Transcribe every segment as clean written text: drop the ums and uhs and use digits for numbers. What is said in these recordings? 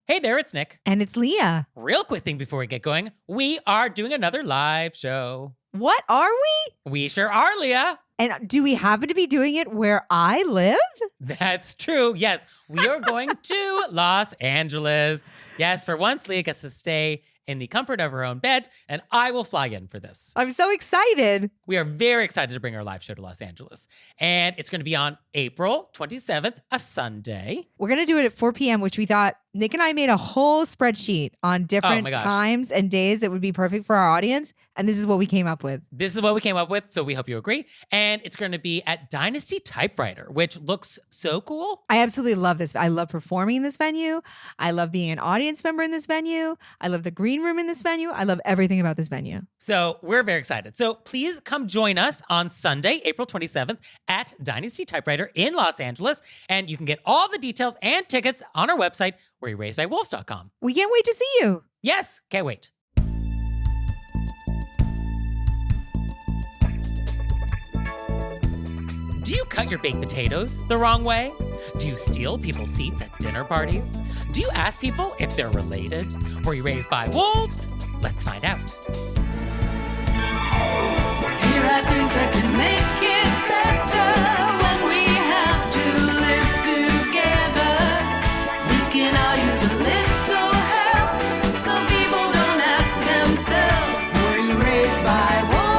Hey there, it's Nick. And it's Leah. Real quick thing before we get going, we are doing another live show. What are we? We sure are, Leah. And do we happen to be doing it where I live? That's true. Yes, we are going to Los Angeles. Yes, for once, Leah gets to stay in the comfort of her own bed, and I will fly in for this. I'm so excited. We are very excited to bring our live show to Los Angeles. And it's going to be on April 27th, a Sunday. We're going to do it at 4 p.m., which we thought Nick and I made a whole spreadsheet on different times and days that would be perfect for our audience. And this is what we came up with. This is what we came up with, so we hope you agree. And it's going to be at Dynasty Typewriter, which looks so cool. I absolutely love this. I love performing in this venue. I love being an audience member in this venue. I love the green room in this venue. I love everything about this venue. So we're very excited. So please come join us on Sunday, April 27th at Dynasty Typewriter in Los Angeles. And you can get all the details and tickets on our website, wereraisedbywolves.com. We can't wait to see you. Yes, can't wait. Do you cut your baked potatoes the wrong way? Do you steal people's seats at dinner parties? Do you ask people if they're related? Were you raised by wolves? Let's find out. Here are things that can make it better when we have to live together. We can all use a little help. Some people don't ask themselves, were you raised by wolves?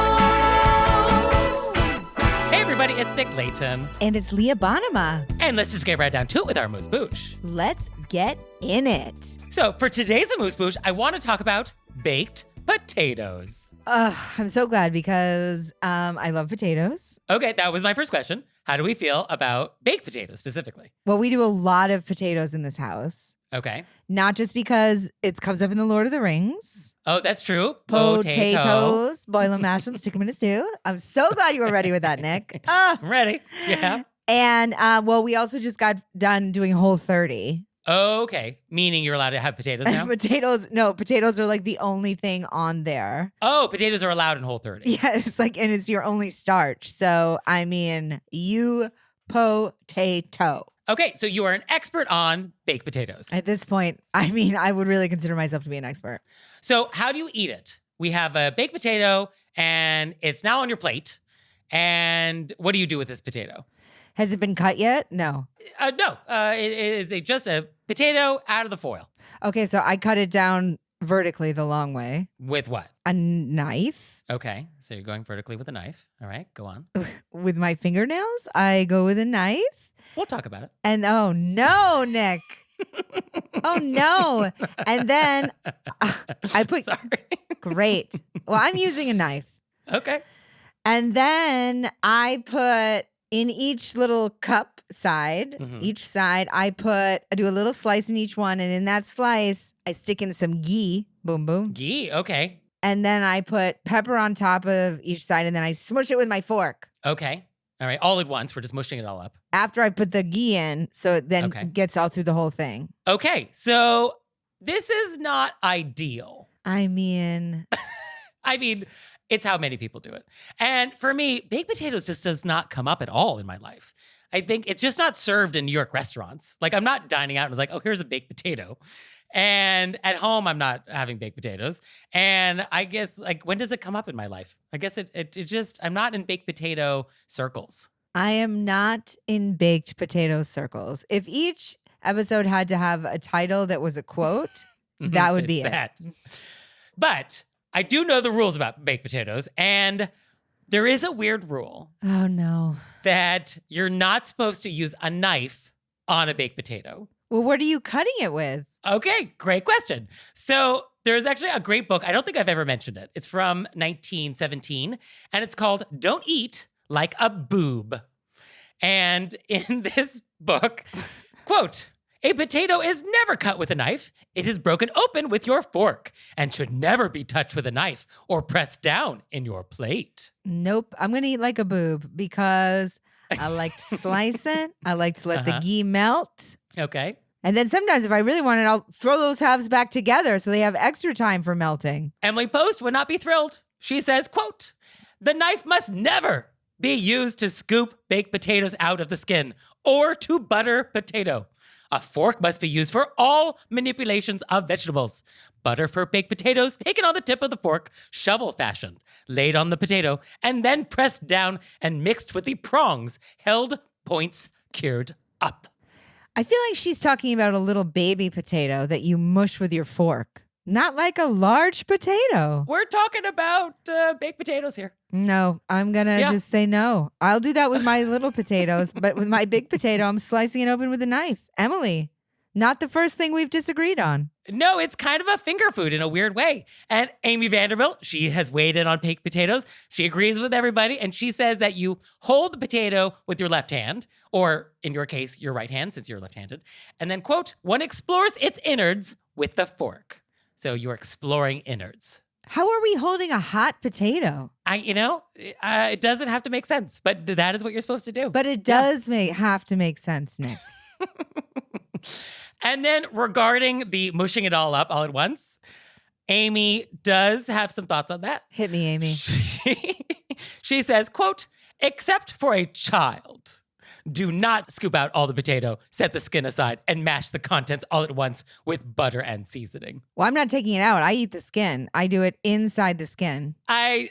Hey everybody, it's Nick Layton. And it's Leah Bonema. And let's just get right down to it with our AMUSE-BOUCHE. Let's get in it. So for today's AMUSE-BOUCHE, I want to talk about baked potatoes. I'm so glad because I love potatoes. Okay, that was my first question. How do we feel about baked potatoes specifically? Well, we do a lot of potatoes in this house. Okay. Not just because it comes up in the Lord of the Rings. Oh, that's true. Potatoes. Boil them, mash them, stick them in a stew. I'm so glad you were ready with that, Nick. I'm ready. Yeah. And well, we also just got done doing Whole30. Okay. Meaning you're allowed to have potatoes now? Potatoes are like the only thing on there. Oh, potatoes are allowed in Whole30. Yeah, it's like, and it's your only starch. So, I mean, you potato. Okay, so you are an expert on baked potatoes. At this point, I mean, I would really consider myself to be an expert. So how do you eat it? We have a baked potato and it's now on your plate. And what do you do with this potato? Has it been cut yet? No. No, it is just a potato out of the foil. Okay, so I cut it down vertically the long way. With what? A knife. Okay, so you're going vertically with a knife. All right, go on. With my fingernails, I go with a knife. We'll talk about it. And oh no, Nick. Oh no. And then I put, Sorry. Great. Well, I'm using a knife. Okay. And then I put in each little cup side, each side, I do a little slice in each one. And in that slice, I stick in some ghee. Boom, boom. Ghee, okay. And then I put pepper on top of each side. And then I smush it with my fork. Okay. All right, all at once. We're just mushing it all up. After I put the ghee in, so it then gets all through the whole thing. Okay, so this is not ideal. I mean, it's how many people do it. And for me, baked potatoes just does not come up at all in my life. I think it's just not served in New York restaurants. Like I'm not dining out and it's like, oh, here's a baked potato. And at home, I'm not having baked potatoes. And I guess, like, when does it come up in my life? I guess it just, I'm not in baked potato circles. I am not in baked potato circles. If each episode had to have a title that was a quote, that would be it. But I do know the rules about baked potatoes. And there is a weird rule. Oh, no. That you're not supposed to use a knife on a baked potato. Well, what are you cutting it with? Okay, great question. So there's actually a great book. I don't think I've ever mentioned it. It's from 1917, and it's called Don't Eat Like a Boob. And in this book, quote, a potato is never cut with a knife. It is broken open with your fork and should never be touched with a knife or pressed down in your plate. Nope. I'm going to eat like a boob because I like to slice it. I like to let the ghee melt. Okay. And then sometimes if I really want it, I'll throw those halves back together so they have extra time for melting. Emily Post would not be thrilled. She says, quote, the knife must never be used to scoop baked potatoes out of the skin or to butter potato. A fork must be used for all manipulations of vegetables. Butter for baked potatoes taken on the tip of the fork, shovel fashion, laid on the potato, and then pressed down and mixed with the prongs, held points cured up. I feel like she's talking about a little baby potato that you mush with your fork. Not like a large potato. We're talking about baked potatoes here. No, I'm going to just say no. I'll do that with my little potatoes, but with my big potato, I'm slicing it open with a knife. Emily, not the first thing we've disagreed on. No, it's kind of a finger food in a weird way. And Amy Vanderbilt, she has weighed in on baked potatoes. She agrees with everybody, and she says that you hold the potato with your left hand, or in your case, your right hand, since you're left-handed, and then, quote, one explores its innards with the fork. So you're exploring innards. How are we holding a hot potato? It doesn't have to make sense, but that is what you're supposed to do. But it does have to make sense, Nick. And then regarding the mushing it all up all at once, Amy does have some thoughts on that. Hit me, Amy. She says, quote, except for a child, do not scoop out all the potato, set the skin aside, and mash the contents all at once with butter and seasoning. Well, I'm not taking it out. I eat the skin. I do it inside the skin. I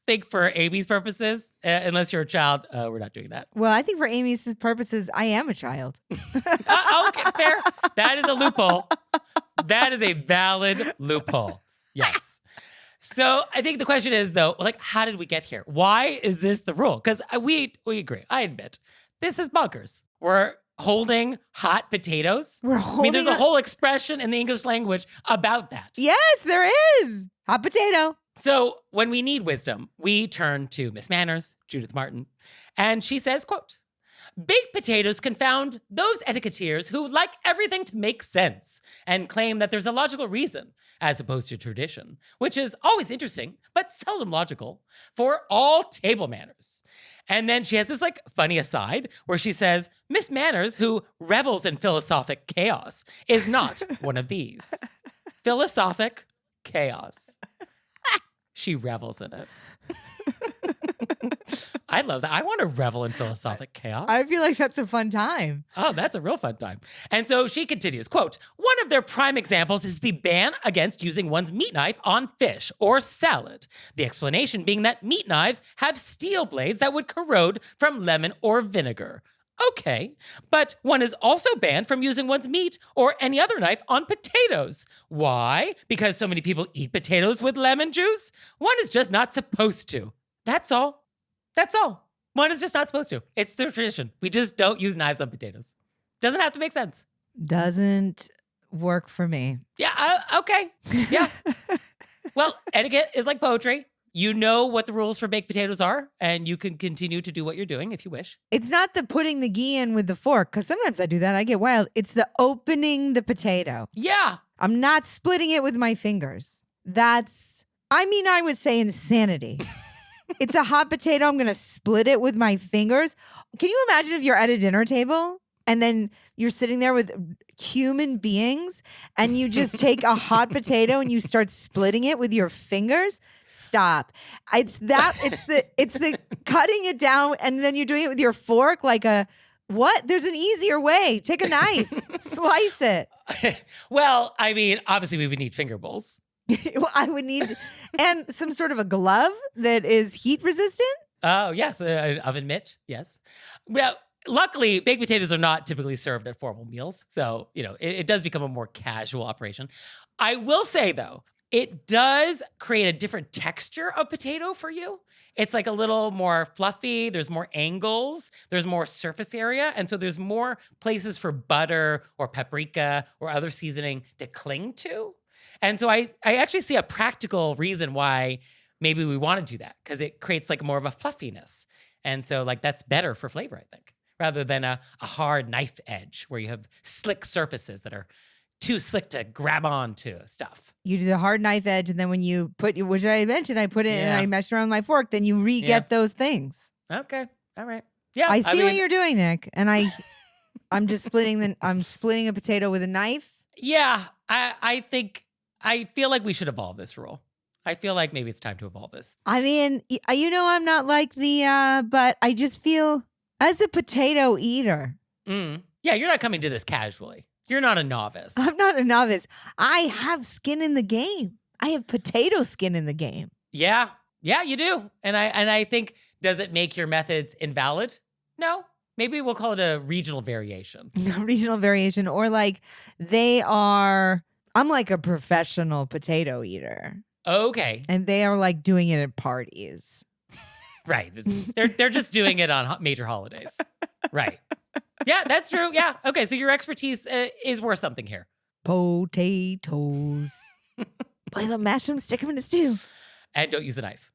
think for Amy's purposes, unless you're a child, we're not doing that. Well, I think for Amy's purposes, I am a child. Okay, fair. That is a loophole. That is a valid loophole. Yes. So I think the question is, though, like, how did we get here? Why is this the rule? Because we agree. I admit, this is bonkers. We're holding hot potatoes. There's a whole expression in the English language about that. Yes, there is. Hot potato. So when we need wisdom, we turn to Miss Manners, Judith Martin, and she says, quote, baked potatoes confound those etiquetteers who like everything to make sense and claim that there's a logical reason, as opposed to tradition, which is always interesting, but seldom logical, for all table manners. And then she has this like funny aside where she says, Miss Manners, who revels in philosophic chaos, is not one of these. Philosophic chaos. She revels in it. I love that. I want to revel in philosophic chaos. I feel like that's a fun time. Oh, that's a real fun time. And so she continues, quote, one of their prime examples is the ban against using one's meat knife on fish or salad. The explanation being that meat knives have steel blades that would corrode from lemon or vinegar. Okay, but one is also banned from using one's meat or any other knife on potatoes. Why? Because so many people eat potatoes with lemon juice? One is just not supposed to. That's all. That's all. One is just not supposed to. It's the tradition. We just don't use knives on potatoes. Doesn't have to make sense. Doesn't work for me. Yeah, okay. Yeah. Well, etiquette is like poetry. You know what the rules for baked potatoes are, and you can continue to do what you're doing if you wish. It's not the putting the ghee in with the fork, because sometimes I do that. I get wild. It's the opening the potato. Yeah. I'm not splitting it with my fingers. I would say insanity. It's a hot potato. I'm going to split it with my fingers. Can you imagine if you're at a dinner table and then you're sitting there with human beings and you just take a hot potato and you start splitting it with your fingers? Stop. It's the cutting it down and then you're doing it with your fork like what? There's an easier way. Take a knife, slice it. Well, I mean, obviously we would need finger bowls. Well, I would need, and some sort of a glove that is heat resistant. Oh, yes. An oven mitt. Yes. Well, luckily, baked potatoes are not typically served at formal meals. So, it does become a more casual operation. I will say, though, it does create a different texture of potato for you. It's like a little more fluffy. There's more angles. There's more surface area. And so there's more places for butter or paprika or other seasoning to cling to. And so I actually see a practical reason why maybe we want to do that, because it creates like more of a fluffiness. And so like that's better for flavor, I think, rather than a hard knife edge where you have slick surfaces that are too slick to grab onto stuff. You do the hard knife edge, and then when you which I mentioned, I put it and I messed around with my fork, then you re-get those things. Okay. All right. Yeah. I see what you're doing, Nick. And I'm just splitting a potato with a knife. Yeah. I feel like we should evolve this rule. I feel like maybe it's time to evolve this. I mean, I'm not like but I just feel as a potato eater, Yeah, you're not coming to this casually. You're not a novice. I'm not a novice. I have skin in the game. I have potato skin in the game. Yeah, you do. And I think, does it make your methods invalid? No. Maybe we'll call it a regional variation. Regional variation, or like I'm like a professional potato eater. Okay. And they are like doing it at parties. Right. They're just doing it on major holidays. Right. Yeah, that's true. Yeah. Okay. So your expertise is worth something here. Potatoes. Boil them, mash them, stick them in a stew. And don't use a knife.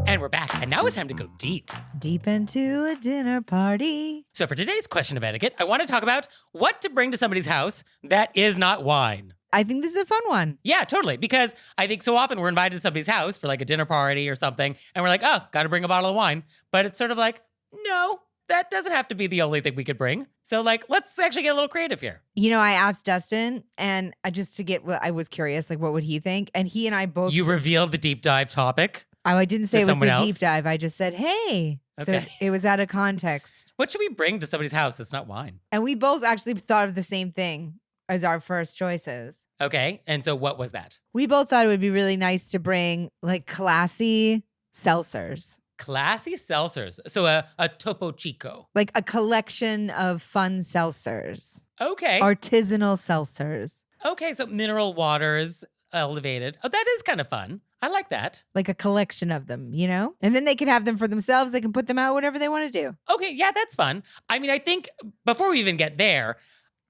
And we're back. And now it's time to go deep. Deep into a dinner party. So for today's question of etiquette, I want to talk about what to bring to somebody's house that is not wine. I think this is a fun one. Yeah, totally. Because I think so often we're invited to somebody's house for like a dinner party or something, and we're like, oh, got to bring a bottle of wine. But it's sort of like, no, that doesn't have to be the only thing we could bring. So like, let's actually get a little creative here. You know, I asked Dustin, and I was curious, like, what would he think? And he and I both. You revealed the deep dive topic. Oh, I didn't say To it was someone the else? deep dive. I just said, hey. Okay. So it was out of context. What should we bring to somebody's house that's not wine? And we both actually thought of the same thing as our first choices. Okay. And so what was that? We both thought it would be really nice to bring like classy seltzers, Classy seltzers. So a Topo Chico. like a collection of fun seltzers, Okay. artisanal seltzers, Okay. So mineral waters, elevated. Oh, that is kind of fun. I like that. like a collection of them, you know? And then they can have them for themselves. They can put them out whatever they want to do. Okay. Yeah, that's fun. I mean, I think before we even get there,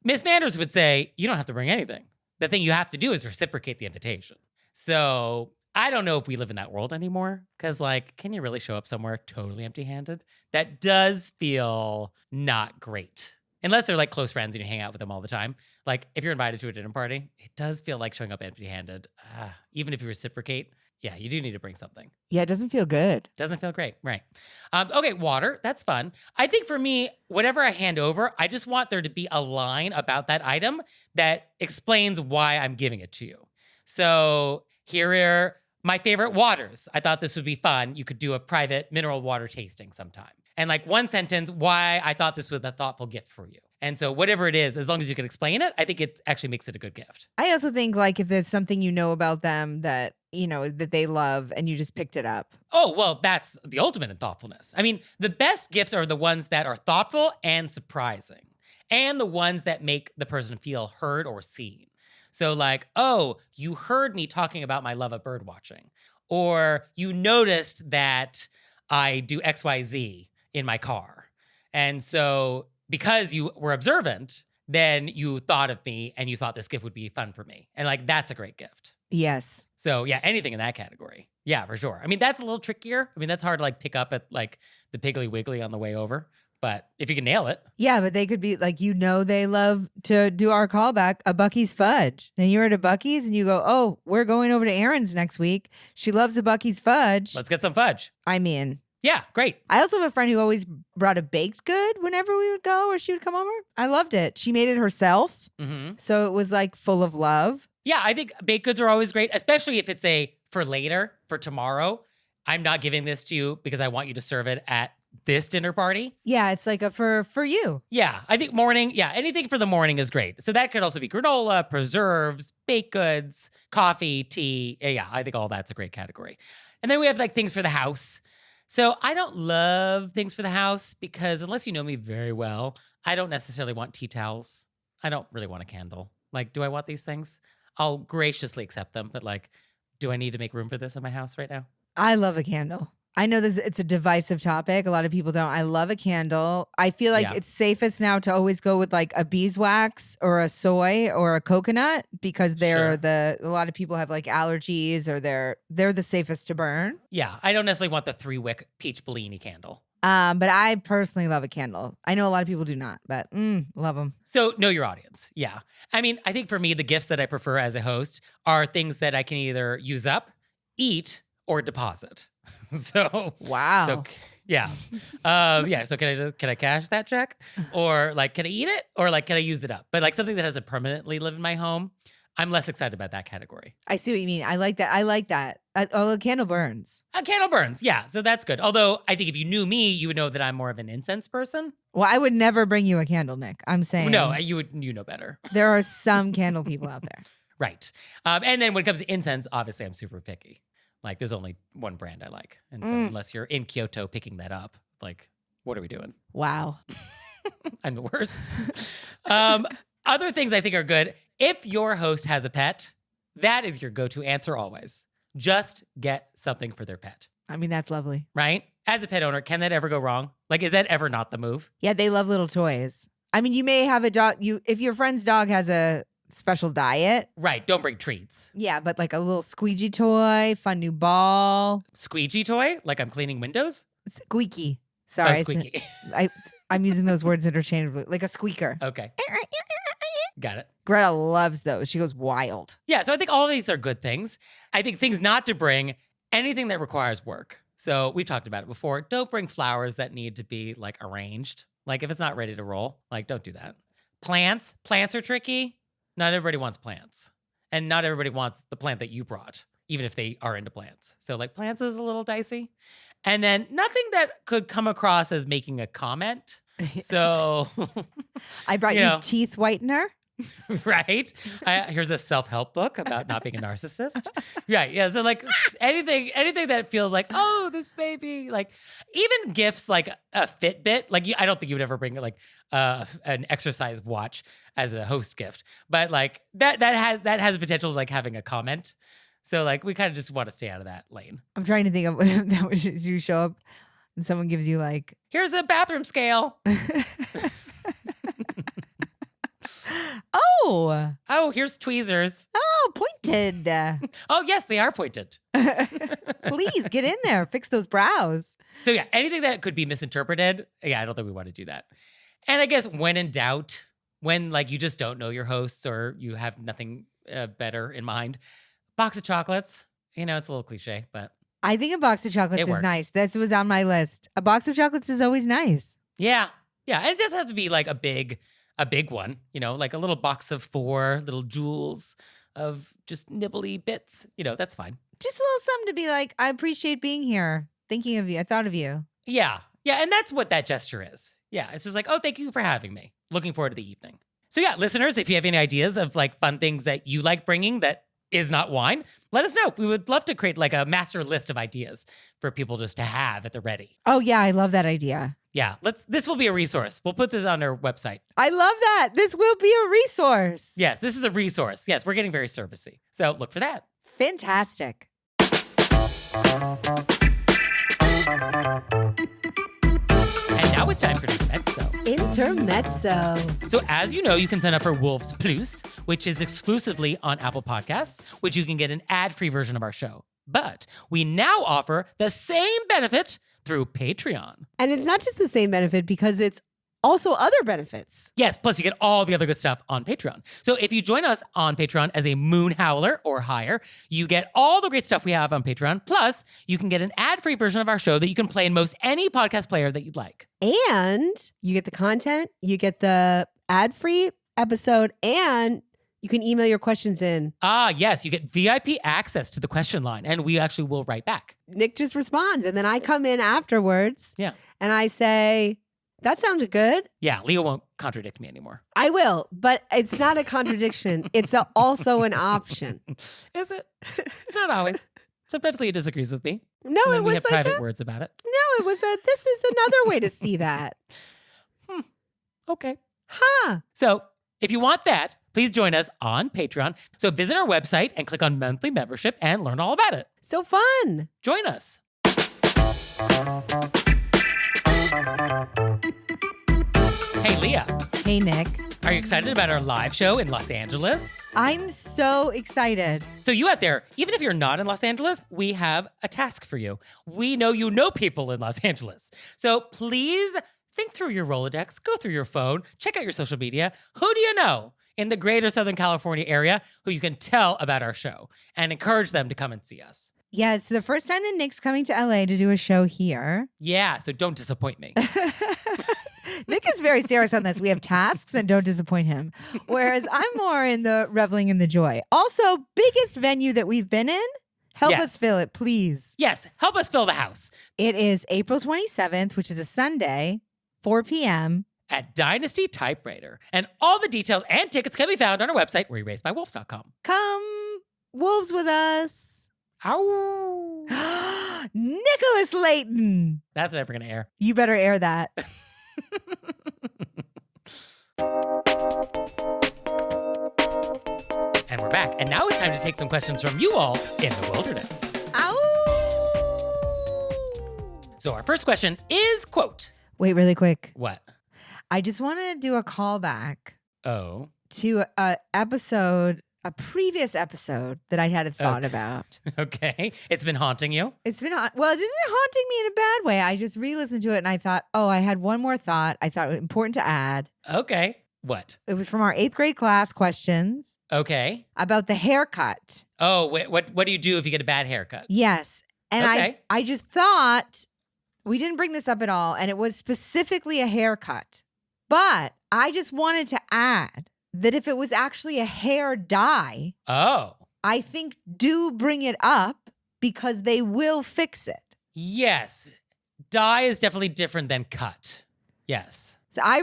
Miss Manders would say, you don't have to bring anything. The thing you have to do is reciprocate the invitation. So I don't know if we live in that world anymore. Because, like, can you really show up somewhere totally empty handed? That does feel not great. Unless they're like close friends and you hang out with them all the time. Like, if you're invited to a dinner party, it does feel like showing up empty handed. Even if you reciprocate, yeah, you do need to bring something. Yeah, it doesn't feel good. Doesn't feel great, right? Okay, water, that's fun. I think for me, whatever I hand over, I just want there to be a line about that item that explains why I'm giving it to you. So here are my favorite waters. I thought this would be fun. You could do a private mineral water tasting sometime. And like one sentence, why I thought this was a thoughtful gift for you. And so whatever it is, as long as you can explain it, I think it actually makes it a good gift. I also think like if there's something you know about them that, you know, that they love and you just picked it up. Oh, well, that's the ultimate in thoughtfulness. I mean, the best gifts are the ones that are thoughtful and surprising, and the ones that make the person feel heard or seen. So like, oh, you heard me talking about my love of bird watching, or you noticed that I do XYZ in my car. And so because you were observant, then you thought of me and you thought this gift would be fun for me. And like, that's a great gift. Yes. So yeah, anything in that category. Yeah, for sure. I mean, that's a little trickier. I mean, that's hard to like pick up at like the Piggly Wiggly on the way over. But if you can nail it. Yeah, but they could be like, you know, they love to do our callback, a Bucky's fudge. And you're at a Bucky's and you go, oh, we're going over to Erin's next week. She loves a Bucky's fudge. Let's get some fudge. I'm in. Yeah, great. I also have a friend who always brought a baked good whenever we would go or she would come over. I loved it. She made it herself. Mm-hmm. So it was like full of love. Yeah, I think baked goods are always great, especially if it's a for later, for tomorrow. I'm not giving this to you because I want you to serve it at this dinner party. Yeah, it's like a for you. Yeah, I think morning, yeah, anything for the morning is great. So that could also be granola, preserves, baked goods, coffee, tea. Yeah, I think all that's a great category. And then we have like things for the house. So I don't love things for the house because unless you know me very well, I don't necessarily want tea towels. I don't really want a candle. Like, do I want these things? I'll graciously accept them, but like, do I need to make room for this in my house right now? I love a candle. I know it's a divisive topic. A lot of people don't. I love a candle. I feel like Yeah. it's safest now to always go with like a beeswax or a soy or a coconut because Sure. a lot of people have like allergies or they're the safest to burn. Yeah, I don't necessarily want the 3-wick peach Bellini candle. But I personally love a candle. I know a lot of people do not, but love them. So know your audience. Yeah. I mean, I think for me, the gifts that I prefer as a host are things that I can either use up, eat, or deposit. So Wow. So yeah, yeah. So can I cash that check, or like can I eat it, or like can I use it up? But like something that has to permanently live in my home. I'm less excited about that category. I see what you mean. I like that. A candle burns. A candle burns. Yeah, so that's good. Although I think if you knew me, you would know that I'm more of an incense person. Well, I would never bring you a candle, Nick. I'm saying. No, you know better. There are some candle people out there. Right. And then when it comes to incense, obviously I'm super picky. Like there's only one brand I like. And so unless you're in Kyoto picking that up, like what are we doing? Wow. I'm the worst. Other things I think are good. If your host has a pet, that is your go-to answer always. Just get something for their pet. I mean, that's lovely. Right? As a pet owner, can that ever go wrong? Like, is that ever not the move? Yeah, they love little toys. I mean, you may have a dog. If your friend's dog has a special diet. Right. Don't bring treats. Yeah, but like a little squeegee toy, fun new ball. Squeegee toy? Like I'm cleaning windows? Squeaky. Sorry. Oh, squeaky. I'm using those words interchangeably. Like a squeaker. Okay. Got it. Greta loves those. She goes wild. Yeah, so I think all of these are good things. I think things not to bring, anything that requires work. So we've talked about it before. Don't bring flowers that need to be like arranged. Like if it's not ready to roll, like don't do that. Plants are tricky. Not everybody wants plants. And not everybody wants the plant that you brought, even if they are into plants. So like plants is a little dicey. And then nothing that could come across as making a comment. So I brought you teeth whitener. Right? Here's a self-help book about not being a narcissist. Right. Yeah. So like anything that feels like, oh, this baby, like even gifts like a Fitbit, like I don't think you would ever bring like an exercise watch as a host gift, but like that has potential of like having a comment. So like we kind of just want to stay out of that lane. I'm trying to think of that was you show up and someone gives you like, here's a bathroom scale. Oh, here's tweezers. Oh, pointed. Oh, yes, they are pointed. Please get in there. Fix those brows. So yeah, anything that could be misinterpreted, yeah, I don't think we want to do that. And I guess when in doubt, when like you just don't know your hosts or you have nothing better in mind, box of chocolates. You know, it's a little cliche, but I think a box of chocolates is nice. That was on my list. A box of chocolates is always nice. Yeah. Yeah. And it doesn't have to be like a big one, you know, like a little box of 4 little jewels of just nibbly bits. You know, that's fine. Just a little something to be like, I appreciate being here. Thinking of you. I thought of you. Yeah. Yeah. And that's what that gesture is. Yeah. It's just like, oh, thank you for having me. Looking forward to the evening. So yeah, listeners, if you have any ideas of like fun things that you like bringing that is not wine, let us know. We would love to create like a master list of ideas for people just to have at the ready. Oh yeah, I love that idea. Yeah, this will be a resource. We'll put this on our website. I love that. This will be a resource. Yes, this is a resource. Yes, we're getting very servicey. So look for that. Fantastic. And now it's time for Intermezzo. So as you know, you can sign up for Wolves Plus, which is exclusively on Apple Podcasts, which you can get an ad-free version of our show. But we now offer the same benefit through Patreon. And it's not just the same benefit because it's also other benefits. Yes, plus you get all the other good stuff on Patreon. So if you join us on Patreon as a Moon Howler or higher, you get all the great stuff we have on Patreon. Plus, you can get an ad-free version of our show that you can play in most any podcast player that you'd like. And you get the content, you get the ad-free episode, and you can email your questions in. Ah, yes, you get VIP access to the question line, and we actually will write back. Nick just responds, and then I come in afterwards. Yeah. And I say, that sounded good. Yeah, Leo won't contradict me anymore. I will, but it's not a contradiction. It's also an option. Is it? It's not always. Sometimes Leo disagrees with me. No, and then it we was have like private words about it. No, it was this is another way to see that. Okay. Huh. So if you want that, please join us on Patreon. So visit our website and click on monthly membership and learn all about it. So fun. Join us. Hey, Leah. Hey, Nick. Are you excited about our live show in Los Angeles? I'm so excited. So you out there, even if you're not in Los Angeles, we have a task for you. We know you know people in Los Angeles. So please think through your Rolodex, go through your phone, check out your social media. Who do you know in the greater Southern California area who you can tell about our show and encourage them to come and see us? Yeah, it's the first time that Nick's coming to LA to do a show here. Yeah, so don't disappoint me. Nick is very serious on this. We have tasks and don't disappoint him. Whereas I'm more in the reveling in the joy. Also, biggest venue that we've been in. Help us fill it, please. Yes, help us fill the house. It is April 27th, which is a Sunday, 4 p.m. at Dynasty Typewriter. And all the details and tickets can be found on our website, wereraisedbywolves.com. Come wolves with us. Ow! Nicholas Layton. That's never going to air. You better air that. And we're back. And now it's time to take some questions from you all in the wilderness. Ow! So our first question is, quote. Wait, really quick. What? I just want to do a callback Oh. to a previous episode that I had a thought about. Okay. It's been haunting you? It's been, well, it isn't haunting me in a bad way. I just re-listened to it and I thought, oh, I had one more thought. I thought it was important to add. Okay. What? It was from our 8th grade class questions Okay. about the haircut. Oh, wait, what do you do if you get a bad haircut? Yes. And Okay. I just thought, we didn't bring this up at all, and it was specifically a haircut. But I just wanted to add that if it was actually a hair dye, Oh. I think do bring it up because they will fix it. Yes. Dye is definitely different than cut. Yes. So I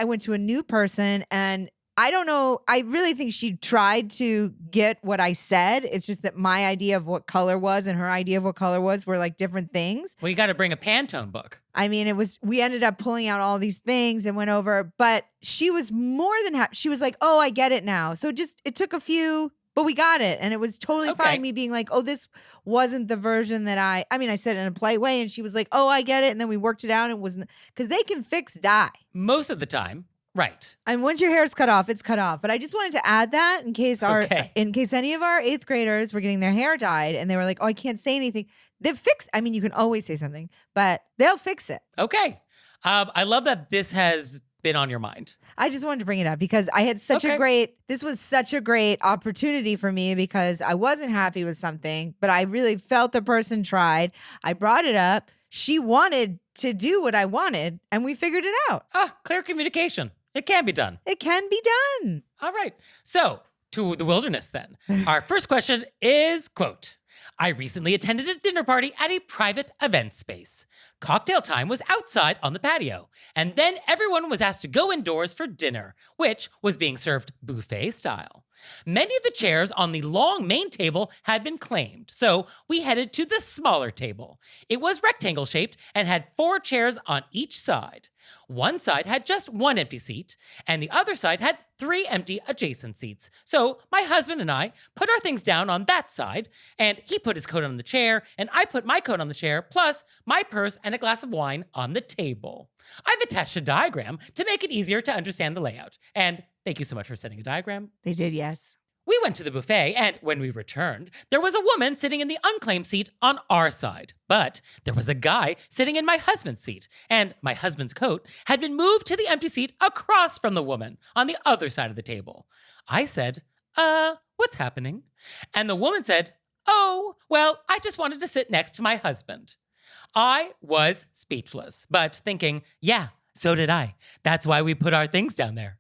went to a new person and I don't know, I really think she tried to get what I said. It's just that my idea of what color was and her idea of what color was were like different things. Well, you got to bring a Pantone book. I mean, we ended up pulling out all these things and went over, but she was more than happy. She was like, oh, I get it now. So it took a few, but we got it. And it was totally Okay. fine. Me being like, oh, this wasn't the version that I said it in a polite way. And she was like, oh, I get it. And then we worked it out and it wasn't, because they can fix dye. Most of the time. Right. And once your hair is cut off, it's cut off. But I just wanted to add that in case in case any of our 8th graders were getting their hair dyed and they were like, oh, I can't say anything. They've fixed. I mean, you can always say something, but they'll fix it. Okay. I love that this has been on your mind. I just wanted to bring it up because I had this was such a great opportunity for me because I wasn't happy with something, but I really felt the person tried. I brought it up. She wanted to do what I wanted and we figured it out. Clear communication. It can be done. It can be done. All right. So, to the wilderness then. Our first question is, quote, I recently attended a dinner party at a private event space. Cocktail time was outside on the patio, and then everyone was asked to go indoors for dinner, which was being served buffet style. Many of the chairs on the long main table had been claimed, so we headed to the smaller table. It was rectangle shaped and had 4 chairs on each side. One side had just 1 empty seat, and the other side had 3 empty adjacent seats. So my husband and I put our things down on that side, and he put his coat on the chair, and I put my coat on the chair, plus my purse and a glass of wine on the table. I've attached a diagram to make it easier to understand the layout. And thank you so much for sending a diagram. They did, yes. We went to the buffet, and when we returned, there was a woman sitting in the unclaimed seat on our side. But there was a guy sitting in my husband's seat, and my husband's coat had been moved to the empty seat across from the woman on the other side of the table. I said, what's happening? And the woman said, oh, well, I just wanted to sit next to my husband. I was speechless, but thinking, yeah, so did I. That's why we put our things down there.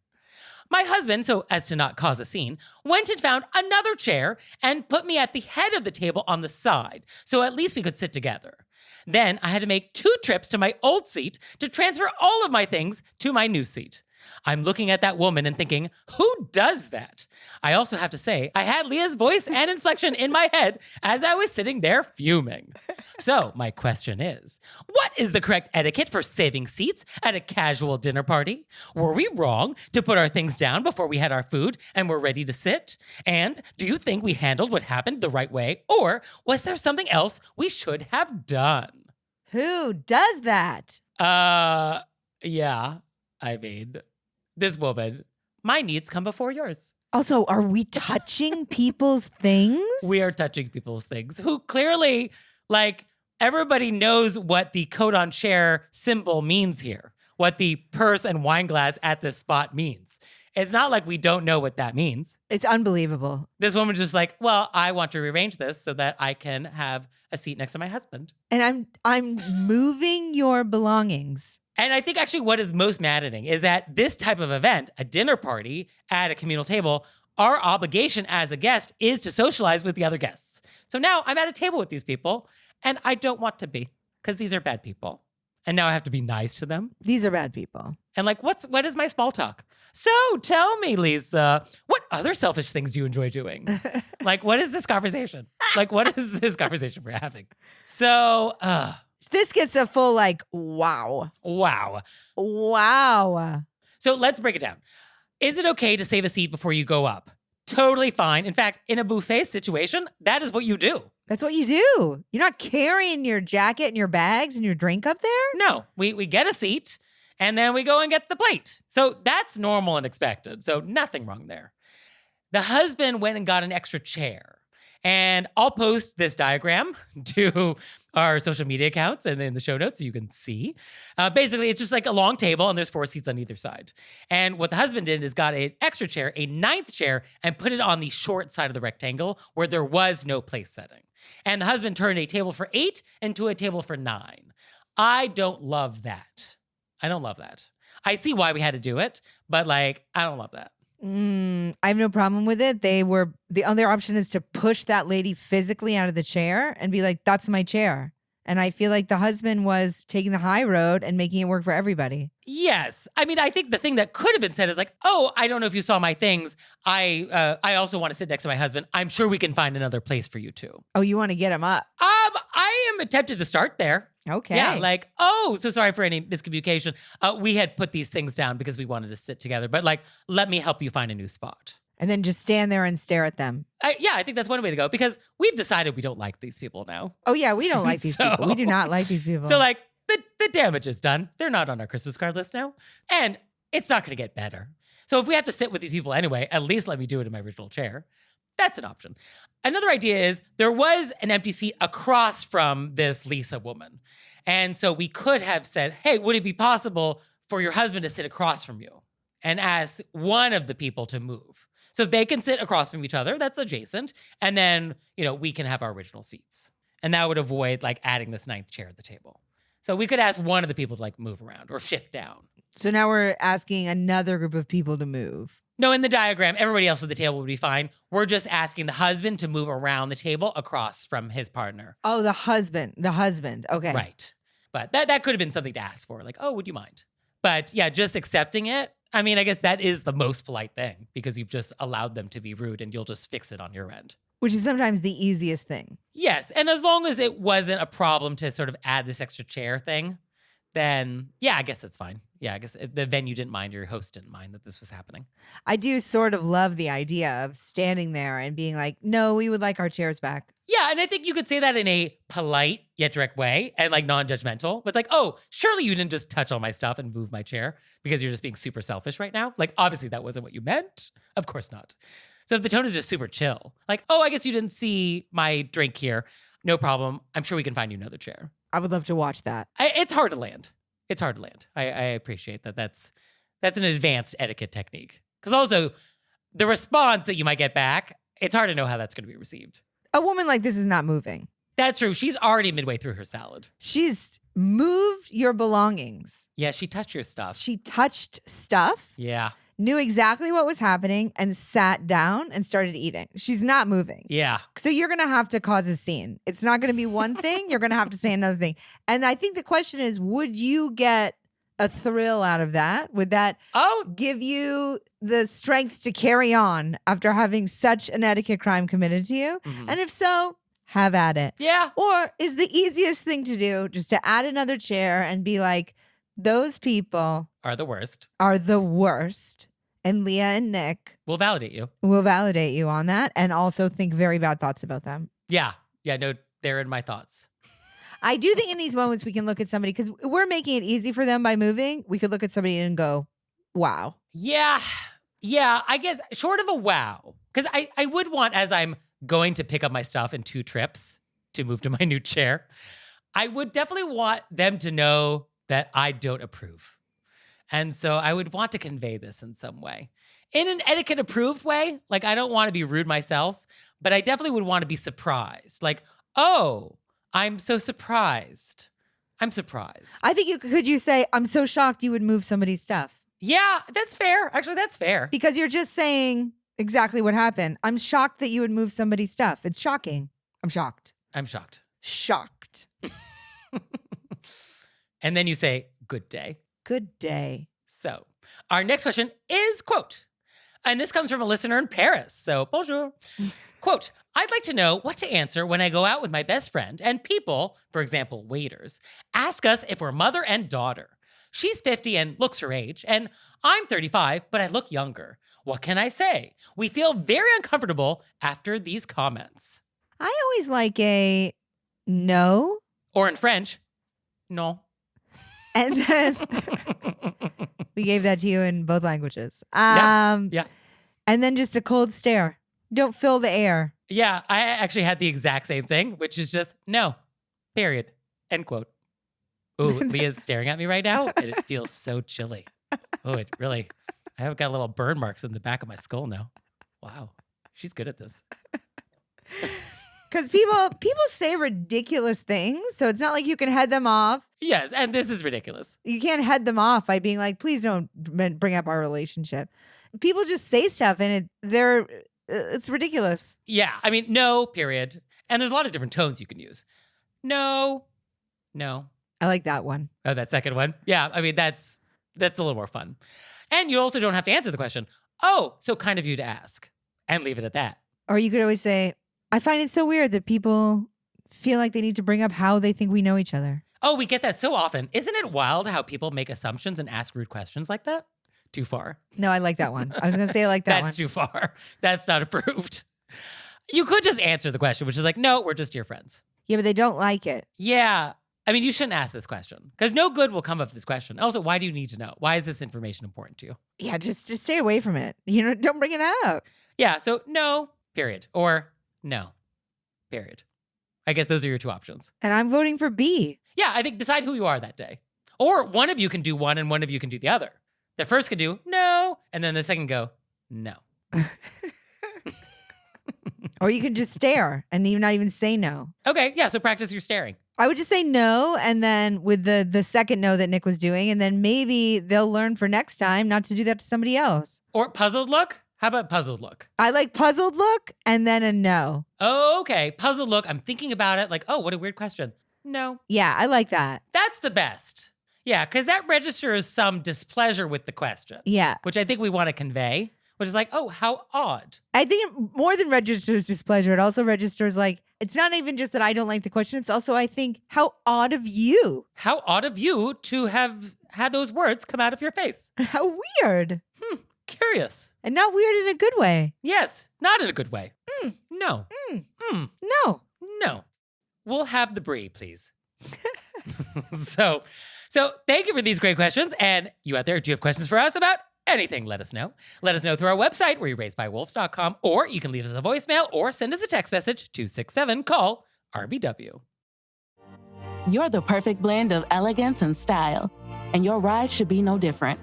My husband, so as to not cause a scene, went and found another chair and put me at the head of the table on the side, so at least we could sit together. Then I had to make 2 trips to my old seat to transfer all of my things to my new seat. I'm looking at that woman and thinking, who does that? I also have to say, I had Leah's voice and inflection in my head as I was sitting there fuming. So my question is, what is the correct etiquette for saving seats at a casual dinner party? Were we wrong to put our things down before we had our food and were ready to sit? And do you think we handled what happened the right way, or was there something else we should have done? Who does that? Yeah. I mean, this woman, my needs come before yours. Also, are we touching people's things? We are touching people's things who clearly, everybody knows what the coat on chair symbol means here, what the purse and wine glass at this spot means. It's not like we don't know what that means. It's unbelievable. This woman's just like, well, I want to rearrange this so that I can have a seat next to my husband. And I'm moving your belongings. And I think actually what is most maddening is that this type of event, a dinner party at a communal table, our obligation as a guest is to socialize with the other guests. So now I'm at a table with these people and I don't want to be because these are bad people. And now I have to be nice to them. These are bad people. And like, what is my small talk? So tell me, Lisa, what other selfish things do you enjoy doing? Like, what is this conversation? Like, what is this conversation we're having? So, This gets a full like, wow. wow. Wow. So let's break it down. Is it okay to save a seat before you go up? Totally fine. In fact, in a buffet situation, that is what you do. That's what you do. You're not carrying your jacket and your bags and your drink up there? No, we get a seat and then we go and get the plate. So that's normal and expected. So nothing wrong there. The husband went and got an extra chair. And I'll post this diagram to our social media accounts and in the show notes so you can see. Basically, it's just like a long table and there's 4 seats on either side. And what the husband did is got an extra chair, a 9th chair, and put it on the short side of the rectangle where there was no place setting. And the husband turned a table for 8 into a table for 9. I don't love that. I don't love that. I see why we had to do it, but like, I don't love that. I have no problem with it. The other option is to push that lady physically out of the chair and be like, that's my chair. And I feel like the husband was taking the high road and making it work for everybody. Yes. I mean, I think the thing that could have been said is like, oh, I don't know if you saw my things. I also want to sit next to my husband. I'm sure we can find another place for you too. Oh, you want to get him up? I am tempted to start there. Okay. Yeah, like, oh, so sorry for any miscommunication. We had put these things down because we wanted to sit together, but like, let me help you find a new spot. And then just stand there and stare at them. Yeah, I think that's one way to go because we've decided we don't like these people now. Oh, yeah, we don't like these people. We do not like these people. So like, the damage is done. They're not on our Christmas card list now. And it's not going to get better. So if we have to sit with these people anyway, at least let me do it in my original chair. That's an option. Another idea is there was an empty seat across from this Lisa woman. And so we could have said, hey, would it be possible for your husband to sit across from you and ask one of the people to move? So they can sit across from each other, that's adjacent. And then, we can have our original seats. And that would avoid like adding this 9th chair at the table. So we could ask one of the people to like move around or shift down. So now we're asking another group of people to move. No, in the diagram, everybody else at the table would be fine. We're just asking the husband to move around the table across from his partner. Oh, the husband. Okay. Right. But that could have been something to ask for. Like, oh, would you mind? But yeah, just accepting it. I mean, I guess that is the most polite thing because you've just allowed them to be rude and you'll just fix it on your end. Which is sometimes the easiest thing. Yes. And as long as it wasn't a problem to sort of add this extra chair thing, then yeah, I guess that's fine. Yeah, I guess the venue didn't mind, your host didn't mind that this was happening. I do sort of love the idea of standing there and being like, no, we would like our chairs back. Yeah, and I think you could say that in a polite yet direct way and like non-judgmental. But like, oh, surely you didn't just touch all my stuff and move my chair because you're just being super selfish right now. Like, obviously that wasn't what you meant. Of course not. So if the tone is just super chill, like, oh, I guess you didn't see my drink here. No problem. I'm sure we can find you another chair. I would love to watch that. It's hard to land. It's hard to land. I appreciate that. That's an advanced etiquette technique. Because also, the response that you might get back, it's hard to know how that's going to be received. A woman like this is not moving. That's true. She's already midway through her salad. She's moved your belongings. Yeah, she touched your stuff. She touched stuff. Yeah. Knew exactly what was happening and sat down and started eating. She's not moving. Yeah. So you're going to have to cause a scene. It's not going to be one thing. You're going to have to say another thing. And I think the question is, would you get a thrill out of that? Would that give you the strength to carry on after having such an etiquette crime committed to you? Mm-hmm. And if so, have at it. Yeah. Or is the easiest thing to do just to add another chair and be like, those people are the worst. And Leah and Nick will validate you on that and also think very bad thoughts about them. Yeah. Yeah. No, they're in my thoughts. I do think in these moments we can look at somebody because we're making it easy for them by moving. We could look at somebody and go, wow. Yeah. Yeah. I guess short of a wow, because I would want, as I'm going to pick up my stuff in 2 trips to move to my new chair, I would definitely want them to know that I don't approve. And so I would want to convey this in some way. In an etiquette approved way, like I don't want to be rude myself, but I definitely would want to be surprised. Like, oh, I'm so surprised. I'm surprised. I think could you say, I'm so shocked you would move somebody's stuff? Yeah, that's fair. Actually, that's fair. Because you're just saying exactly what happened. I'm shocked that you would move somebody's stuff. It's shocking. I'm shocked. I'm shocked. Shocked. And then you say, good day. Good day. So our next question is, quote, and this comes from a listener in Paris. So bonjour. Quote, I'd like to know what to answer when I go out with my best friend and people, for example, waiters, ask us if we're mother and daughter. She's 50 and looks her age, and I'm 35, but I look younger. What can I say? We feel very uncomfortable after these comments. I always like a no. Or in French, no. And then we gave that to you in both languages. Yeah. And then just a cold stare. Don't fill the air. Yeah, I actually had the exact same thing, which is just no, period, end quote. Ooh, Leah's staring at me right now, and it feels so chilly. Oh, it really, I have got little burn marks in the back of my skull now. Wow, she's good at this. Because people say ridiculous things, so it's not like you can head them off. Yes, and this is ridiculous. You can't head them off by being like, please don't bring up our relationship. People just say stuff, and it's ridiculous. Yeah, I mean, no, period. And there's a lot of different tones you can use. No. I like that one. Oh, that second one? Yeah, I mean, that's a little more fun. And you also don't have to answer the question, oh, so kind of you to ask, and leave it at that. Or you could always say, I find it so weird that people feel like they need to bring up how they think we know each other. Oh, we get that so often. Isn't it wild how people make assumptions and ask rude questions like that? Too far. No, I like that one. I was going to say I like that one. That's too far. That's not approved. You could just answer the question, which is like, no, we're just your friends. Yeah, but they don't like it. Yeah. I mean, you shouldn't ask this question because no good will come of this question. Also, why do you need to know? Why is this information important to you? Yeah, just stay away from it. Don't bring it up. Yeah, so no, period. Or no, period. I guess those are your two options. And I'm voting for B. Yeah, I think decide who you are that day. Or one of you can do one and one of you can do the other. The first could do no, and then the second go, no. Or you can just stare and not even say no. Okay, yeah, so practice your staring. I would just say no, and then with the second no that Nick was doing, and then maybe they'll learn for next time not to do that to somebody else. Or puzzled look? How about puzzled look? I like puzzled look and then a no. Oh, okay, puzzled look. I'm thinking about it like, oh, what a weird question. No. Yeah, I like that. That's the best. Yeah, because that registers some displeasure with the question. Yeah. Which I think we want to convey, which is like, oh, how odd. I think it more than registers displeasure, it also registers like, it's not even just that I don't like the question. It's also, I think, how odd of you. How odd of you to have had those words come out of your face. How weird. Curious. And not weird in a good way. Yes, not in a good way. No. No. No. We'll have the brie, please. So thank you for these great questions. And you out there, do you have questions for us about anything? Let us know. Let us know through our website, wereraisedbywolves.com, or you can leave us a voicemail or send us a text message, 267-CALL RBW. You're the perfect blend of elegance and style, and your ride should be no different.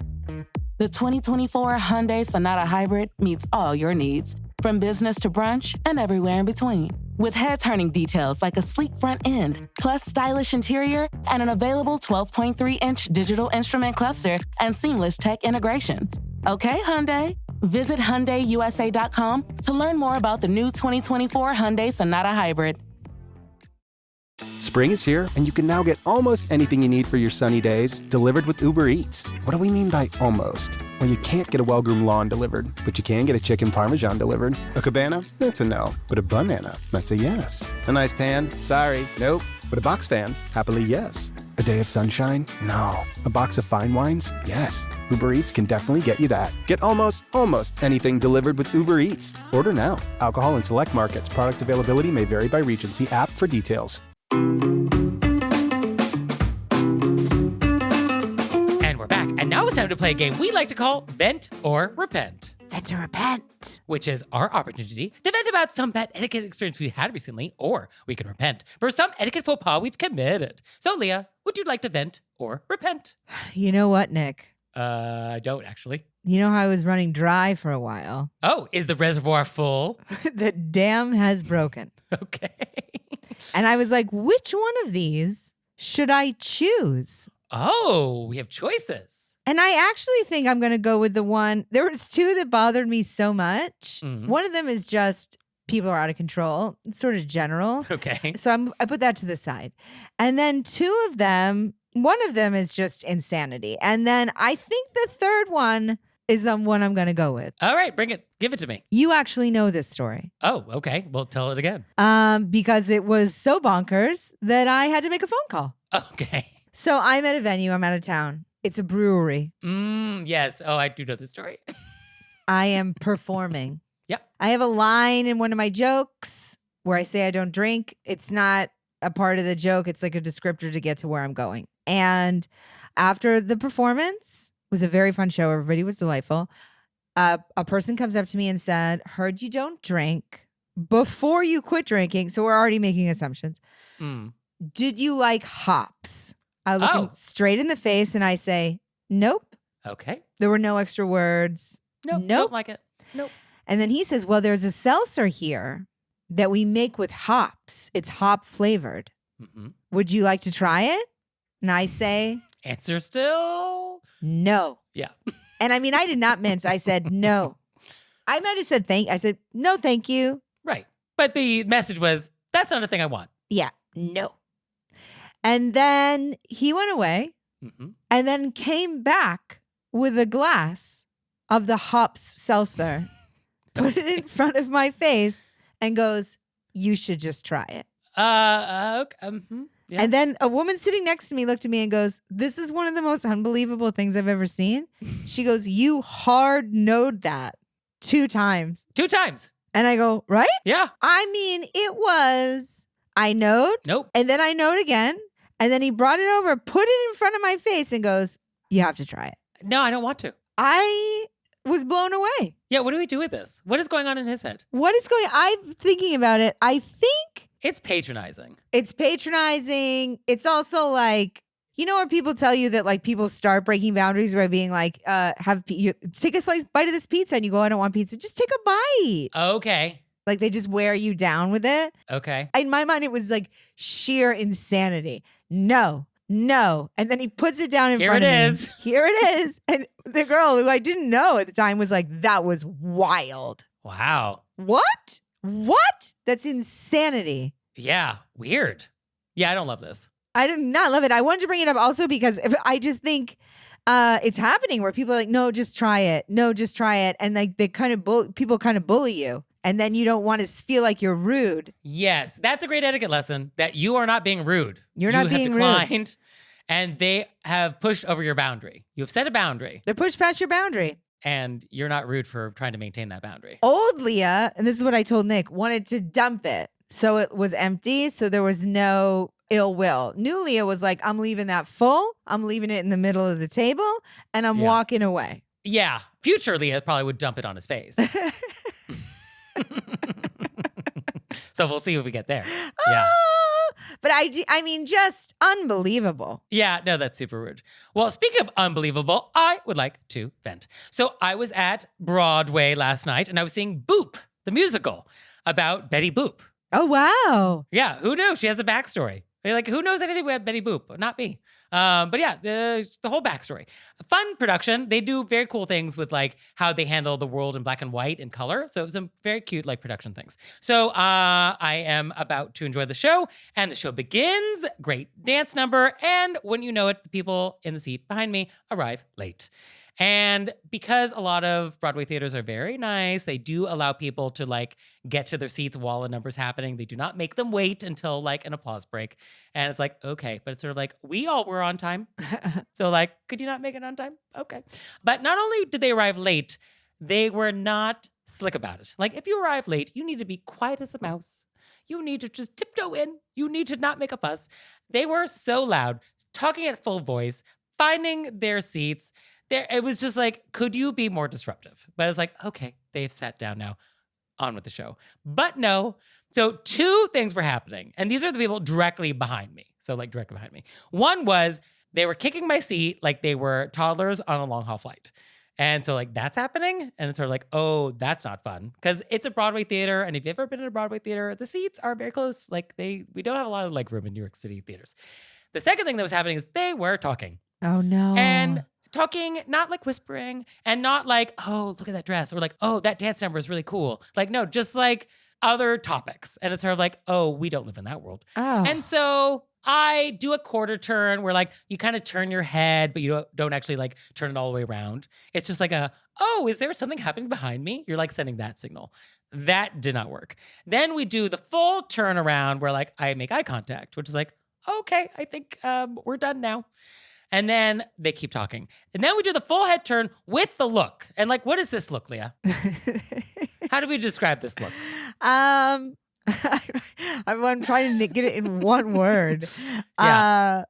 The 2024 Hyundai Sonata Hybrid meets all your needs, from business to brunch and everywhere in between. With head-turning details like a sleek front end, plus stylish interior, and an available 12.3-inch digital instrument cluster and seamless tech integration. Okay, Hyundai. Visit HyundaiUSA.com to learn more about the new 2024 Hyundai Sonata Hybrid. Spring is here, and you can now get almost anything you need for your sunny days delivered with Uber Eats. What do we mean by almost? Well, you can't get a well-groomed lawn delivered, but you can get a chicken parmesan delivered. A cabana? That's a no. But a banana? That's a yes. A nice tan? Sorry, nope. But a box fan? Happily, yes. A day of sunshine? No. A box of fine wines? Yes. Uber Eats can definitely get you that. Get almost anything delivered with Uber Eats. Order now. Alcohol in select markets. Product availability may vary by region. See app for details. And we're back. And now it's time to play a game we like to call Vent or Repent. Vent or repent. Which is our opportunity to vent about some bad etiquette experience we had recently, or we can repent for some etiquette faux pas we've committed. So, Leah, would you like to vent or repent? You know what, Nick? I don't actually. You know how I was running dry for a while? Oh, is the reservoir full? The dam has broken. Okay. And I was like, which one of these should I choose? Oh, we have choices. And I actually think I'm going to go with the one. There was two that bothered me so much. Mhm. One of them is just people are out of control. It's sort of general. Okay. So I put that to the side. And then two of them, one of them is just insanity. And then I think the third one is the one I'm going to go with. All right, bring it. Give it to me. You actually know this story. Oh, okay. Well, tell it again. Because it was so bonkers that I had to make a phone call. Okay. So I'm at a venue. I'm out of town. It's a brewery. Yes. Oh, I do know the story. I am performing. Yep. I have a line in one of my jokes where I say I don't drink. It's not a part of the joke. It's like a descriptor to get to where I'm going. And after the performance, it was a very fun show. Everybody was delightful. A person comes up to me and said, heard you don't drink before you quit drinking. So we're already making assumptions. Did you like hops? I look him straight in the face and I say, nope. Okay. There were no extra words. Nope. Don't like it. Nope. And then he says, well, there's a seltzer here that we make with hops. It's hop flavored. Mm-hmm. Would you like to try it? And I say, Answer still. no. Yeah. And I mean, I did not mince. I said, no. I might have said I said, no, thank you. Right. But the message was, that's not a thing I want. Yeah, no. And then he went away and then came back with a glass of the hops seltzer, put it in front of my face and goes, you should just try it. Okay. Yeah. And then a woman sitting next to me looked at me and goes, this is one of the most unbelievable things I've ever seen. She goes, you hard knowed that 2 times. 2 times. And I go, right? Yeah. I mean, it was, I knowed. Nope. And then I knowed again. And then he brought it over, put it in front of my face and goes, you have to try it. No, I don't want to. I was blown away. Yeah, what do we do with this? What is going on in his head? I'm thinking about it. I think It's patronizing. it's patronizing. It's also like, you know, where people tell you that like people start breaking boundaries by being like, take a bite of this pizza and you go, I don't want pizza. Just take a bite. Okay. Like they just wear you down with it. Okay. In my mind, it was like sheer insanity. No. And then he puts it down in front of me. Here it is. Here it is. And the girl who I didn't know at the time was like, that was wild. Wow. What? That's insanity. Yeah. Weird. Yeah, I don't love this. I did not love it. I wanted to bring it up also because I just think it's happening where people are like, no, just try it. No, just try it. And like they kind of people kind of bully you. And then you don't want to feel like you're rude. Yes, that's a great etiquette lesson that you are not being rude. You're not being rude. You have declined, and they have pushed over your boundary. You have set a boundary, They're pushed past your boundary. and you're not rude for trying to maintain that boundary. Old Leah, and this is what I told Nick, wanted to dump it. So it was empty. So there was no ill will. New Leah was like, I'm leaving that full. I'm leaving it in the middle of the table and I'm walking away. Yeah, future Leah probably would dump it on his face. So we'll see if we get there. Yeah. Oh, but I mean, just unbelievable. Yeah, no, that's super rude. Well, speaking of unbelievable, I would like to vent. So I was at Broadway last night and I was seeing Boop, the musical about Betty Boop. Oh, wow. Yeah, who knew? She has a backstory. Like, who knows anything about Betty Boop? Not me. But yeah, the whole backstory. A fun production. They do very cool things with like how they handle the world in black and white and color. So some very cute like production things. So I am about to enjoy the show, and the show begins. Great dance number, and when you know it, the people in the seat behind me arrive late. And because a lot of Broadway theaters are very nice, they do allow people to like get to their seats while a number's happening. They do not make them wait until like an applause break. And it's like, okay, but it's sort of like, we all were on time. So like, could you not make it on time? Okay. But not only did they arrive late, they were not slick about it. Like if you arrive late, you need to be quiet as a mouse. You need to just tiptoe in. You need to not make a fuss. They were so loud, talking at full voice, finding their seats. It was just like, could you be more disruptive? But it's like, okay, they've sat down now, on with the show. But no. So 2 things were happening. And these are the people directly behind me. So like directly behind me. One was they were kicking my seat like they were toddlers on a long haul flight. And so like that's happening. And it's sort of like, oh, that's not fun. Because it's a Broadway theater. And if you've ever been in a Broadway theater, the seats are very close. Like we don't have a lot of leg room in New York City theaters. The second thing that was happening is they were talking. Oh, no. And talking, not like whispering and not like, oh, look at that dress. Or like, oh, that dance number is really cool. Like, no, just like other topics. And it's sort of like, oh, we don't live in that world. Oh. And so I do a quarter turn where like you kind of turn your head, but you don't actually like turn it all the way around. It's just like oh, is there something happening behind me? You're like sending that signal. That did not work. Then we do the full turn around where like I make eye contact, which is like, okay, I think we're done now. And then they keep talking. And then we do the full head turn with the look. And like, what is this look, Leah? How do we describe this look? I'm trying to get it in one word. Yeah.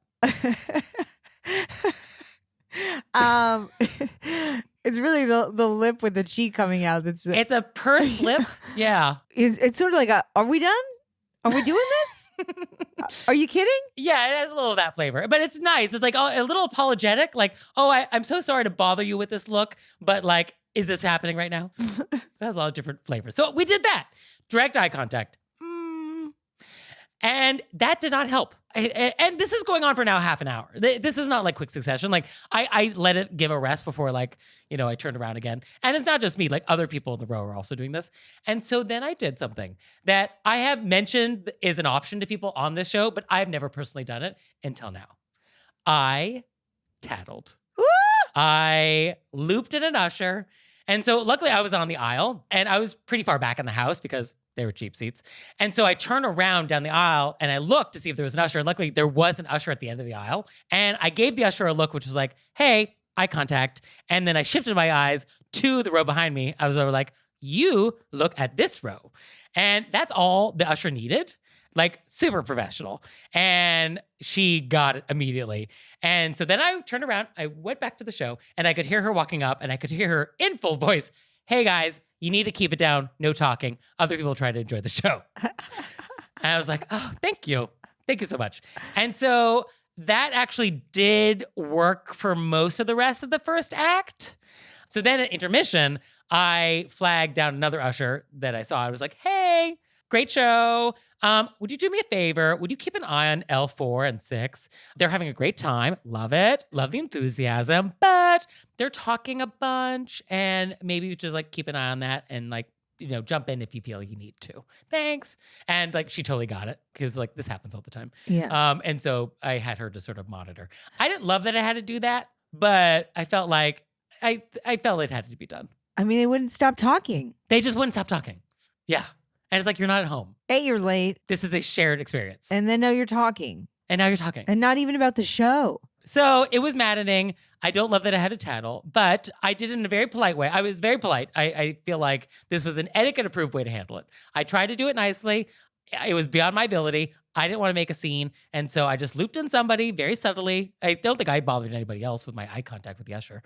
It's really the lip with the cheek coming out. It's a pursed lip. Yeah. It's sort of like are we done? Are we doing this? Are you kidding? Yeah, it has a little of that flavor, but it's nice. It's like a little apologetic, like, oh, I'm so sorry to bother you with this look, but like, is this happening right now? It has a lot of different flavors. So we did that. Direct eye contact. And that did not help. And this is going on for now half an hour. This is not like quick succession. Like I let it give a rest before like, I turned around again. And it's not just me, like other people in the row are also doing this. And so then I did something that I have mentioned is an option to people on this show, but I've never personally done it until now. I tattled. Woo! I looped in an usher. And so luckily I was on the aisle and I was pretty far back in the house because they were cheap seats. And so I turned around down the aisle and I looked to see if there was an usher. And luckily there was an usher at the end of the aisle. And I gave the usher a look, which was like, hey, eye contact. And then I shifted my eyes to the row behind me. I was over like, you look at this row. And that's all the usher needed. Like super professional. And she got it immediately. And so then I turned around, I went back to the show and I could hear her walking up and I could hear her in full voice. Hey guys, you need to keep it down. No talking. Other people try to enjoy the show. And I was like, oh, thank you. Thank you so much. And so that actually did work for most of the rest of the first act. So then at intermission, I flagged down another usher that I saw. I was like, hey, great show. Would you do me a favor? Would you keep an eye on L4 and 6? They're having a great time. Love it. Love the enthusiasm. But they're talking a bunch. And maybe just like keep an eye on that and like, jump in if you feel you need to. Thanks. And like she totally got it because like this happens all the time. Yeah. And so I had her to sort of monitor. I didn't love that I had to do that, but I felt like I felt it had to be done. I mean, they wouldn't stop talking. They just wouldn't stop talking. Yeah. And it's like, you're not at home. You're late. This is a shared experience. And then now you're talking. And now you're talking. And not even about the show. So it was maddening. I don't love that I had a tattle, but I did it in a very polite way. I was very polite. I feel like this was an etiquette-approved way to handle it. I tried to do it nicely. It was beyond my ability. I didn't want to make a scene. And so I just looped in somebody very subtly. I don't think I bothered anybody else with my eye contact with the usher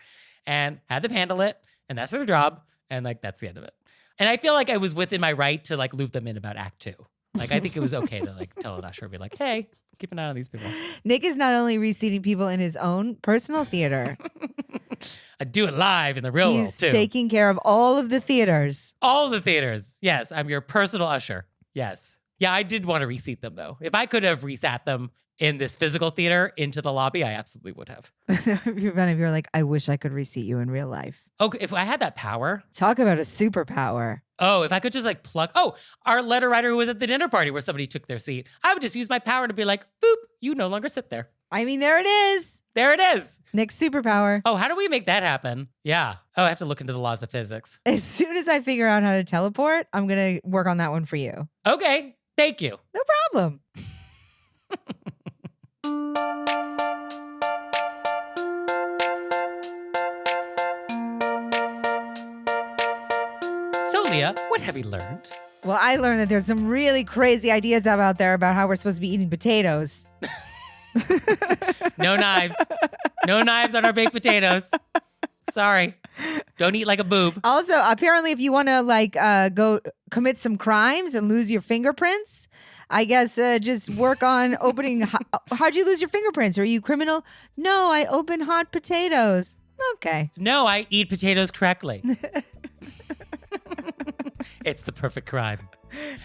and had them handle it. And that's their job. And like, that's the end of it. And I feel like I was within my right to like loop them in about act 2. Like, I think it was okay to like tell an usher, be like, hey, keep an eye on these people. Nick is not only reseating people in his own personal theater. I do it live in the real world too. He's taking care of all of the theaters. All the theaters. Yes, I'm your personal usher. Yes. Yeah, I did want to reseat them though. If I could have resat them in this physical theater into the lobby, I absolutely would have. You're like, I wish I could reseat you in real life. Okay, if I had that power. Talk about a superpower. Oh, if I could just like plug. Oh, our letter writer who was at the dinner party where somebody took their seat. I would just use my power to be like, boop, you no longer sit there. I mean, there it is. There it is. Nick's superpower. Oh, how do we make that happen? Yeah. Oh, I have to look into the laws of physics. As soon as I figure out how to teleport, I'm going to work on that one for you. Okay. Thank you. No problem. So, Leah, what have you learned? Well, I learned that there's some really crazy ideas out there about how we're supposed to be eating potatoes. No knives. No knives on our baked potatoes. Sorry. Don't eat like a boob. Also, apparently, if you want to go commit some crimes and lose your fingerprints, I guess just work on opening. How'd you lose your fingerprints? Are you criminal? No, I open hot potatoes. Okay. No, I eat potatoes correctly. It's the perfect crime.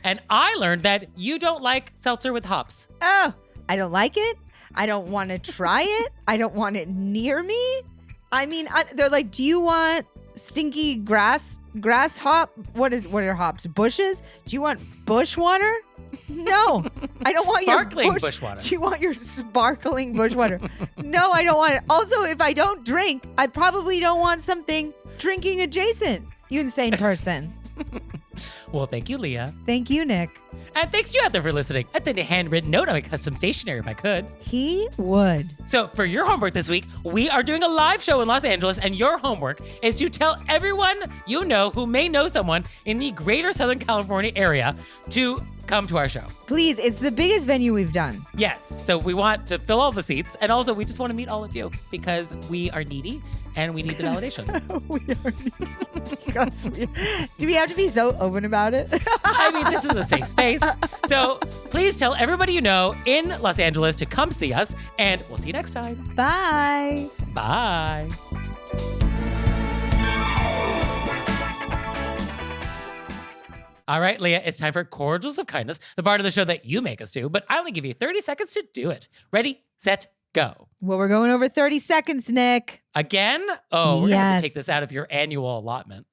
And I learned that you don't like seltzer with hops. Oh, I don't like it. I don't want to try it. I don't want it near me. I mean, they're like, do you want stinky grass hop? What are hops? Bushes? Do you want bush water? No, I don't want Sparkling your bush water. Do you want your sparkling bush water? No, I don't want it. Also, if I don't drink, I probably don't want something drinking adjacent. You insane person. Well, thank you, Leah. Thank you, Nick. And thanks you out there for listening. I'd send a handwritten note on my custom stationery if I could. He would. So for your homework this week, we are doing a live show in Los Angeles, and your homework is to tell everyone you know who may know someone in the greater Southern California area to come to our show. Please, it's the biggest venue we've done. Yes, so we want to fill all the seats, and also we just want to meet all of you because we are needy and we need the validation. We are because do we have to be so open about it? I mean, this is a safe space. So please tell everybody you know in Los Angeles to come see us, and we'll see you next time. Bye. Bye. All right, Leah, it's time for Cordials of Kindness, the part of the show that you make us do, but I only give you 30 seconds to do it. Ready, set, go. Well, we're going over 30 seconds, Nick. Again? Oh, we're going to have Yes. to take this out of your annual allotment.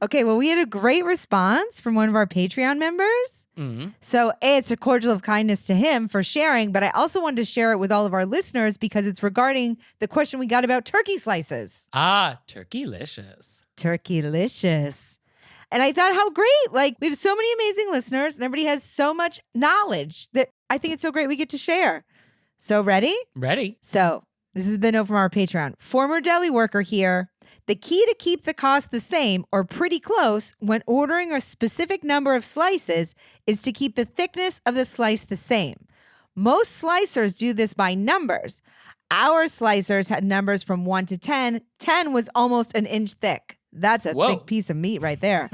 Okay, well, we had a great response from one of our Patreon members. Mm-hmm. So, it's a cordial of kindness to him for sharing, but I also wanted to share it with all of our listeners because it's regarding the question we got about turkey slices. Ah, turkey-licious. Turkey-licious. And I thought, how great. Like, we have so many amazing listeners and everybody has so much knowledge that I think it's so great we get to share. So, ready? Ready? So, this is the note from our Patreon. Former deli worker here. The key to keep the cost the same or pretty close when ordering a specific number of slices is to keep the thickness of the slice the same. Most slicers do this by numbers. Our slicers had numbers from 1 to 10. 10 was almost an inch thick. That's a Whoa. thick piece of meat right there.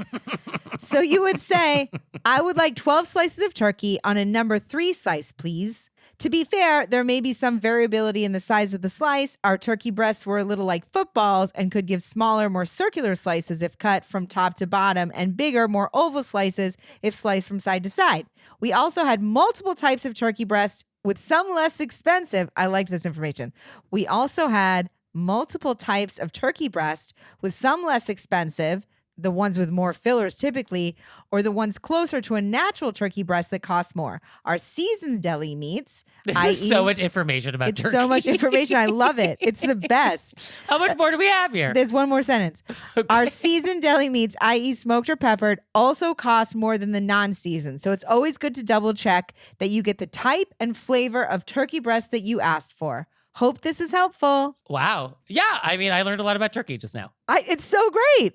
So you would say, I would like 12 slices of turkey on a number 3 slice, please. To be fair, there may be some variability in the size of the slice. Our turkey breasts were a little like footballs and could give smaller, more circular slices if cut from top to bottom and bigger, more oval slices if sliced from side to side. We also had multiple types of turkey breasts with some less expensive. I liked this information. We also had multiple types of turkey breast with some less expensive, the ones with more fillers typically, or the ones closer to a natural turkey breast that cost more. Our seasoned deli meats. This is so much information about It's turkey. so much information. I love it. It's the best. How much more do we have here? There's one more sentence. Our seasoned deli meats, i.e. smoked or peppered, also cost more than the non-seasoned. So it's always good to double check that you get the type and flavor of turkey breast that you asked for. Hope this is helpful. Wow. Yeah, I mean, I learned a lot about turkey just now. It's so great.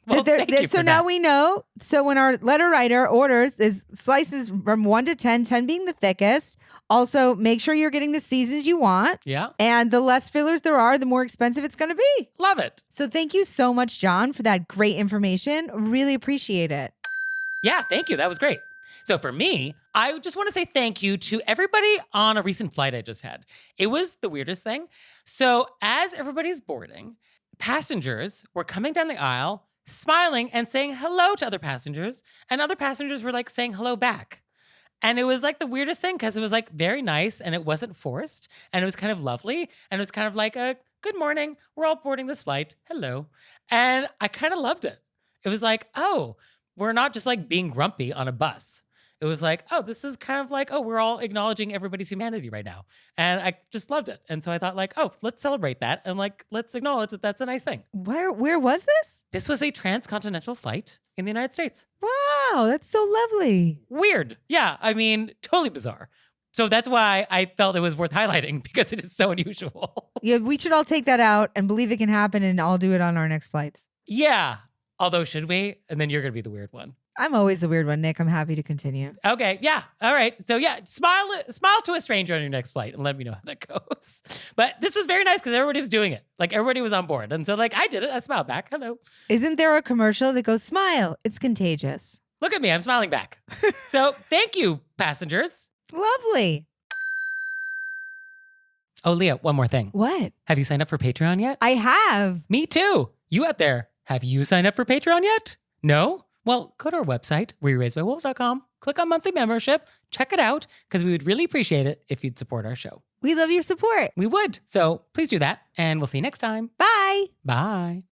Well, thank you So for now that. we know. So when our letter writer orders, is slices from 1 to 10, 10 being the thickest. Also, make sure you're getting the seasons you want. Yeah, And the less fillers there are, the more expensive it's going to be. love it. So thank you so much, John, for that great information. Really appreciate it. Yeah, thank you. That was great. So for me, I just want to say thank you to everybody on a recent flight I just had. It was the weirdest thing. So as everybody's boarding, passengers were coming down the aisle, smiling and saying hello to other passengers, and other passengers were like saying hello back. And it was like the weirdest thing because it was like very nice and it wasn't forced and it was kind of lovely and it was kind of like a good morning. We're all boarding this flight. Hello. And I kind of loved it. It was like, oh, we're not just like being grumpy on a bus. It was like, oh, this is kind of like, oh, we're all acknowledging everybody's humanity right now. And I just loved it. And so I thought like, oh, let's celebrate that. And like, let's acknowledge that that's a nice thing. Where was this? This was a transcontinental flight in the United States. Wow, that's so lovely. Weird. Yeah. I mean, totally bizarre. So that's why I felt it was worth highlighting because it is so unusual. Yeah, we should all take that out and believe it can happen, and I'll do it on our next flights. Yeah. Although, should we? And then you're going to be the weird one. I'm always the weird one, Nick. I'm happy to continue. Okay. Yeah. All right. So yeah, smile to a stranger on your next flight and let me know how that goes. But this was very nice because everybody was doing it. Like everybody was on board. And so like I did it. I smiled back. Hello. Isn't there a commercial that goes, smile, it's contagious? Look at me. I'm smiling back. So thank you, passengers. Lovely. Oh, Leah, one more thing. What? Have you signed up for Patreon yet? I have. Me too. You out there, have you signed up for Patreon yet? No? Well, go to our website, wereraisedbywolves.com, click on monthly membership, check it out, because we would really appreciate it if you'd support our show. We love your support. We would. So please do that, and we'll see you next time. Bye. Bye.